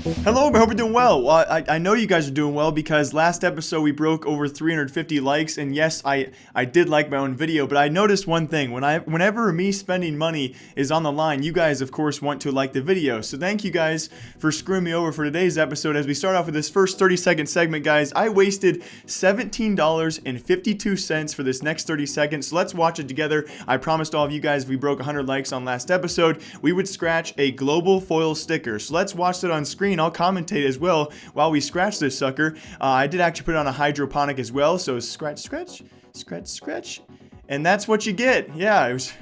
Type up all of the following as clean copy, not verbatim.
Hello, I hope you're doing well. I know you guys are doing well because last episode we broke over 350 likes, and yes, I did like my own video, but I noticed one thing. Whenever me spending money is on the line, you guys, of course, want to like the video. So thank you guys for screwing me over for today's episode. As we start off with this first 30-second segment, guys, I wasted $17.52 for this next 30 seconds. So let's watch it together. I promised all of you guys if we broke 100 likes on last episode, we would scratch a global foil sticker. So let's watch it on screen. I'll commentate as well while we scratch this sucker. I did actually put it on a hydroponic as well, so scratch, scratch, scratch, scratch, and that's what you get. Yeah, it was.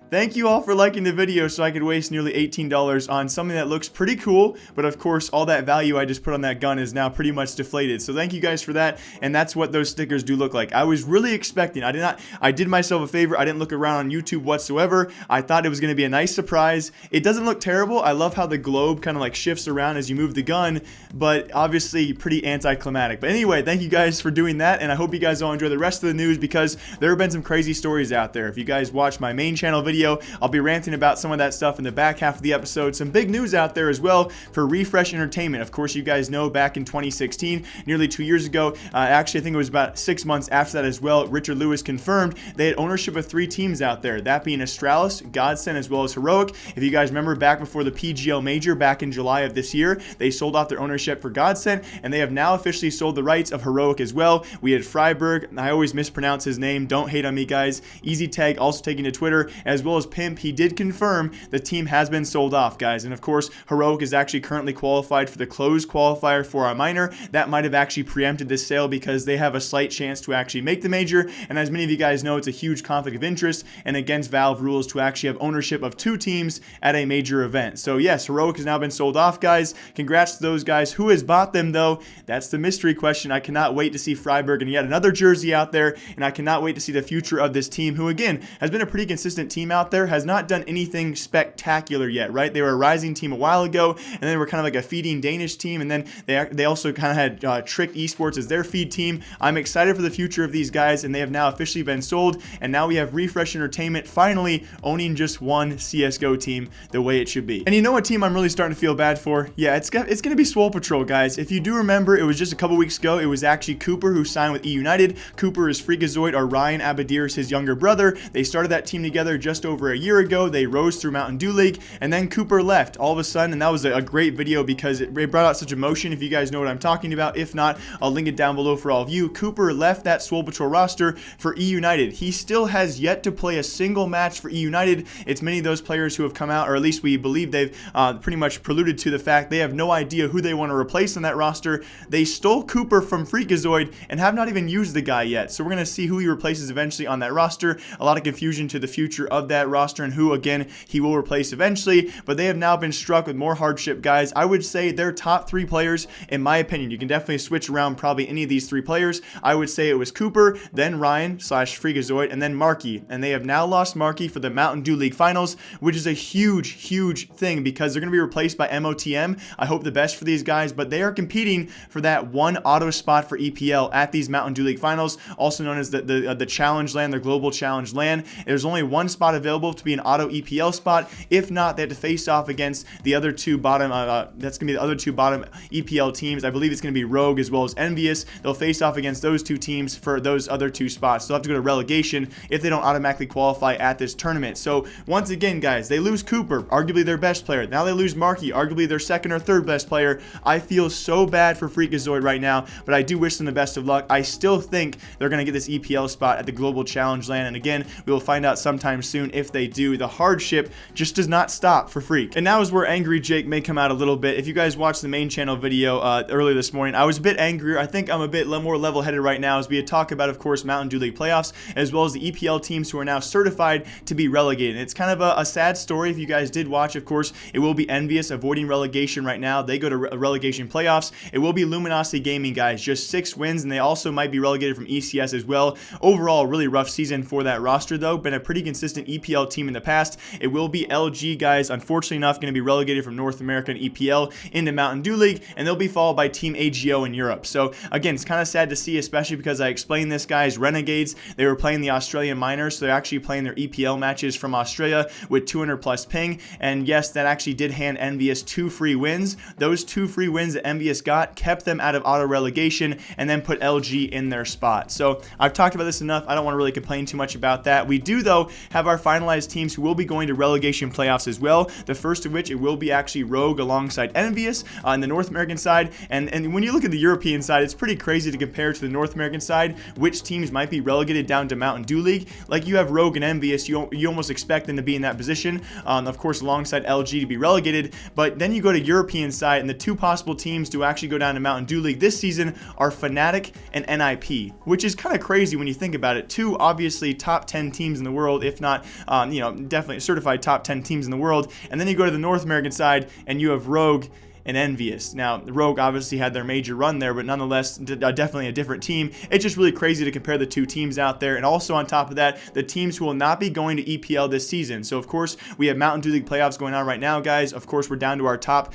Thank you all for liking the video so I could waste nearly $18 on something that looks pretty cool, but of course all that value I just put on that gun is now pretty much deflated. So thank you guys for that, and that's what those stickers do look like. I was really expecting, I did myself a favor, I didn't look around on YouTube whatsoever. I thought it was going to be a nice surprise. It doesn't look terrible. I love how the globe kind of like shifts around as you move the gun, but obviously pretty anticlimactic. But anyway, thank you guys for doing that, and I hope you guys all enjoy the rest of the news because there have been some crazy stories out there. If you guys watch my main channel video, I'll be ranting about some of that stuff in the back half of the episode. Some big news out there as well for Refresh Entertainment. Of course, you guys know back in 2016, nearly 2 years ago, actually I think it was about 6 months after that as well, Richard Lewis confirmed they had ownership of 3 teams out there, that being Astralis, Godsend, as well as Heroic. If you guys remember back before the PGL Major back in July of this year, they sold off their ownership for Godsend, and they have now officially sold the rights of Heroic as well. We had Freiberg, I always mispronounce his name, don't hate on me guys, Easy Tag also taking to Twitter, as well as Pimp. He did confirm the team has been sold off, guys. And of course, Heroic is actually currently qualified for the closed qualifier for our minor. That might have actually preempted this sale because they have a slight chance to actually make the major. And as many of you guys know, it's a huge conflict of interest and against Valve rules to actually have ownership of 2 teams at a major event. So yes, Heroic has now been sold off, guys. Congrats to those guys. Who has bought them though? That's the mystery question. I cannot wait to see Freiberg and yet another jersey out there. And I cannot wait to see the future of this team, who again has been a pretty consistent team out there, has not done anything spectacular yet, right? They were a rising team a while ago, and then they were kind of like a feeding Danish team, and then they also kind of had Trick Esports as their feed team. I'm excited for the future of these guys, and they have now officially been sold, and now we have Refresh Entertainment finally owning just one CSGO team the way it should be. And you know what team I'm really starting to feel bad for? Yeah, it's going to be Swole Patrol, guys. If you do remember, it was just a couple weeks ago, it was actually Cooper who signed with eUnited. Cooper is Freakazoid, or Ryan Abadir's his younger brother. They started that team together just over a year ago. They rose through Mountain Dew League, and then Cooper left all of a sudden, and that was a great video because it brought out such emotion. If you guys know what I'm talking about, if not, I'll link it down below for all of you. Cooper left that Swole Patrol roster for eUnited. He still has yet to play a single match for eUnited. It's many of those players who have come out, or at least we believe they've pretty much preluded to the fact they have no idea who they want to replace on that roster. They stole Cooper from Freakazoid and have not even used the guy yet, so we're going to see who he replaces eventually on that roster. A lot of confusion to the future of that roster and who, again, he will replace eventually, but they have now been struck with more hardship, guys. I would say their top 3 players, in my opinion, you can definitely switch around probably any of these 3 players. I would say it was Cooper, then Ryan / Freakazoid, and then Marky, and they have now lost Marky for the Mountain Dew League Finals, which is a huge thing because they're going to be replaced by MOTM. I hope the best for these guys, but they are competing for that one auto spot for EPL at these Mountain Dew League Finals, also known as the Challenge LAN, the Global Challenge LAN. There's only one spot available to be an auto EPL spot. If not, they have to face off against the other 2 bottom, that's going to be the other 2 bottom EPL teams. I believe it's going to be Rogue as well as Envious. They'll face off against those 2 teams for those other 2 spots. They'll have to go to relegation if they don't automatically qualify at this tournament. So once again, guys, they lose Cooper, arguably their best player. Now they lose Marky, arguably their 2nd or 3rd best player. I feel so bad for Freakazoid right now, but I do wish them the best of luck. I still think they're going to get this EPL spot at the Global Challenge LAN, and again, we will find out sometime soon if they do. The hardship just does not stop for fREAK. And now is where Angry Jake may come out a little bit. If you guys watched the main channel video earlier this morning, I was a bit angrier. I think I'm a bit more level-headed right now as we had talked about, of course, Mountain Dew League playoffs, as well as the EPL teams who are now certified to be relegated. And it's kind of a sad story. If you guys did watch, of course, it will be Envious avoiding relegation right now. They go to relegation playoffs. It will be Luminosity Gaming, guys, just 6 wins, and they also might be relegated from ECS as well. Overall, really rough season for that roster, though. Been a pretty consistent EPL EPL team in the past. It will be LG, guys, unfortunately enough, going to be relegated from North America and EPL into Mountain Dew League, and they'll be followed by Team AGO in Europe. So again, it's kind of sad to see, especially because I explained this, guys. Renegades, they were playing the Australian minors, so they're actually playing their EPL matches from Australia with 200 plus ping, and yes, that actually did hand Envious 2 free wins. Those 2 free wins that Envious got kept them out of auto relegation and then put LG in their spot. So I've talked about this enough. I don't want to really complain too much about that. We do, though, have our finalized teams who will be going to relegation playoffs as well. The first of which, it will be actually Rogue alongside Envious on the North American side. And when you look at the European side, it's pretty crazy to compare to the North American side which teams might be relegated down to Mountain Dew League. Like, you have Rogue and Envious, you almost expect them to be in that position, of course alongside LG to be relegated. But then you go to European side, and the 2 possible teams to actually go down to Mountain Dew League this season are Fnatic and NIP, which is kind of crazy when you think about it. 2 obviously top 10 teams in the world, if not definitely certified top 10 teams in the world. And then you go to the North American side and you have Rogue and Envious. Now, Rogue obviously had their major run there, but nonetheless, definitely a different team. It's just really crazy to compare the 2 teams out there. And also on top of that, the teams who will not be going to EPL this season. So of course, we have Mountain Dew League playoffs going on right now, guys. Of course, we're down to our top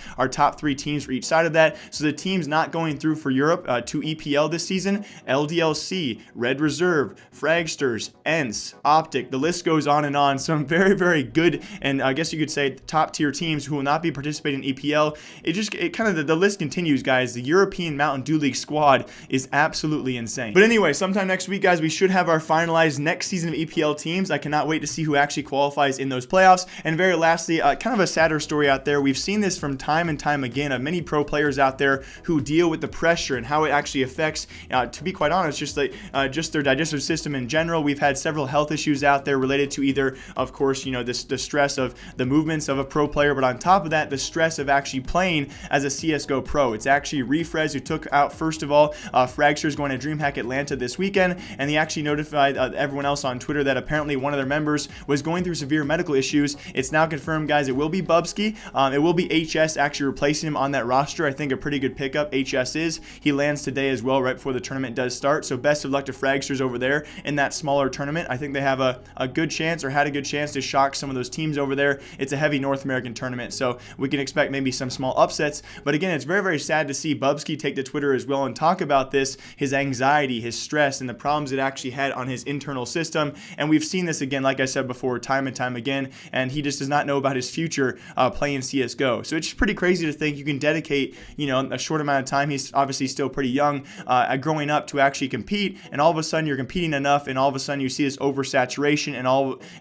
3 teams for each side of that. So the teams not going through for Europe to EPL this season: LDLC, Red Reserve, Fragsters, ENCE, Optic. The list goes on and on. Some very, very good, and I guess you could say top tier teams who will not be participating in EPL. The list continues, guys. The European Mountain Dew League squad is absolutely insane. But anyway, sometime next week, guys, we should have our finalized next season of EPL teams. I cannot wait to see who actually qualifies in those playoffs. And very lastly, kind of a sadder story out there. We've seen this from time and time again of many pro players out there who deal with the pressure and how it actually affects, to be quite honest, just their digestive system in general. We've had several health issues out there related to either, of course, the stress of the movements of a pro player, but on top of that, the stress of actually playing as a CSGO pro. It's actually Refrez who took out, first of all, Fragsters going to DreamHack Atlanta this weekend, and he actually notified everyone else on Twitter that apparently one of their members was going through severe medical issues. It's now confirmed, guys. It will be Bubski. It will be HS actually replacing him on that roster. I think a pretty good pickup HS is. He lands today as well, right before the tournament does start. So best of luck to Fragsters over there in that smaller tournament. I think they have a good chance, or had a good chance, to shock some of those teams over there. It's a heavy North American tournament, so we can expect maybe some small upsets. But again, it's very, very sad to see Bubski take to Twitter as well and talk about this, his anxiety, his stress, and the problems it actually had on his internal system. And we've seen this again, like I said before, time and time again, and he just does not know about his future playing CSGO. So it's just pretty crazy to think you can dedicate, a short amount of time. He's obviously still pretty young, growing up, to actually compete, and all of a sudden you're competing enough, and all of a sudden you see this oversaturation,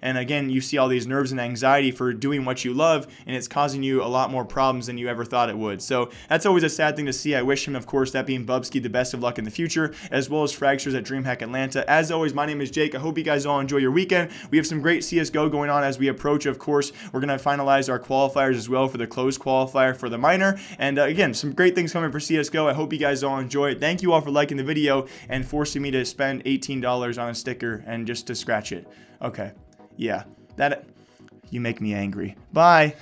and again, you see all these nerves and anxiety for doing what you love, and it's causing you a lot more problems than you ever thought it would. So that's always a sad thing to see. I wish him, of course, that being Bubski, the best of luck in the future, as well as Fragsters at DreamHack Atlanta. As always, my name is Jake. I hope you guys all enjoy your weekend. We have some great CSGO going on as we approach. Of course, we're going to finalize our qualifiers as well for the closed qualifier for the minor. And again, some great things coming for CSGO. I hope you guys all enjoy it. Thank you all for liking the video and forcing me to spend $18 on a sticker and just to scratch it. Okay. Yeah. You make me angry. Bye.